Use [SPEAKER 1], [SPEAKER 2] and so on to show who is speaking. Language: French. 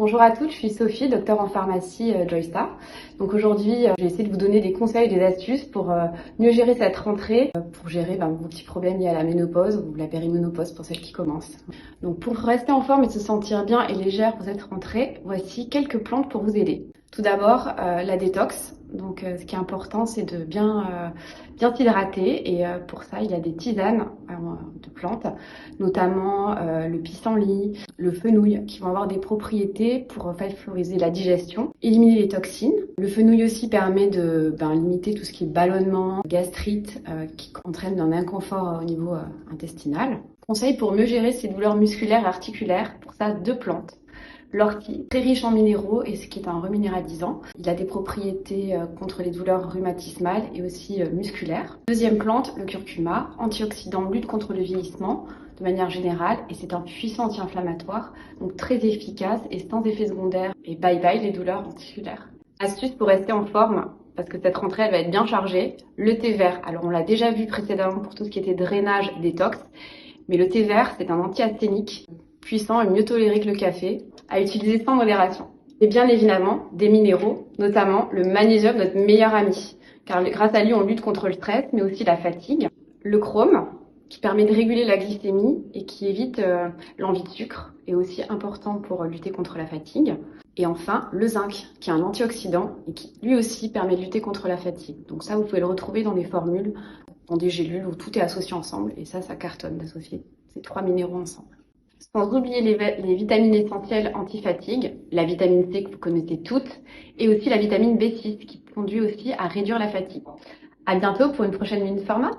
[SPEAKER 1] Bonjour à toutes, je suis Sophie, docteur en pharmacie Joystar. Donc aujourd'hui, je vais essayer de vous donner des conseils et des astuces pour mieux gérer cette rentrée, pour gérer vos petits problèmes liés à la ménopause ou la périménopause pour celles qui commencent. Donc pour rester en forme et se sentir bien et légère pour cette rentrée, voici quelques plantes pour vous aider. Tout d'abord, la détox. Donc ce qui est important, c'est de bien s'hydrater et pour ça, il y a des tisanes de plantes, notamment le pissenlit, le fenouil, qui vont avoir des propriétés pour favoriser la digestion, éliminer les toxines. Le fenouil aussi permet de limiter tout ce qui est ballonnement, gastrite, qui entraîne un inconfort au niveau intestinal. Conseil pour mieux gérer ces douleurs musculaires et articulaires, pour ça, 2 plantes. L'ortie, très riche en minéraux et ce qui est un reminéralisant. Il a des propriétés contre les douleurs rhumatismales et aussi musculaires. Deuxième plante, le curcuma, antioxydant, lutte contre le vieillissement de manière générale et c'est un puissant anti-inflammatoire, donc très efficace et sans effet secondaire. Et bye bye les douleurs articulaires. Astuce pour rester en forme, parce que cette rentrée elle va être bien chargée, le thé vert. Alors on l'a déjà vu précédemment pour tout ce qui était drainage, détox, mais le thé vert c'est un anti-asthénique puissant et mieux toléré que le café, à utiliser sans modération. Et bien évidemment, des minéraux, notamment le magnésium, notre meilleur ami, car grâce à lui, on lutte contre le stress, mais aussi la fatigue. Le chrome, qui permet de réguler la glycémie et qui évite l'envie de sucre, est aussi important pour lutter contre la fatigue. Et enfin, le zinc, qui est un antioxydant et qui lui aussi permet de lutter contre la fatigue. Donc ça, vous pouvez le retrouver dans des formules, dans des gélules où tout est associé ensemble, et ça cartonne d'associer ces 3 minéraux ensemble. Sans oublier les vitamines essentielles anti-fatigue, la vitamine C que vous connaissez toutes, et aussi la vitamine B6 qui conduit aussi à réduire la fatigue. À bientôt pour une prochaine Minute Pharma.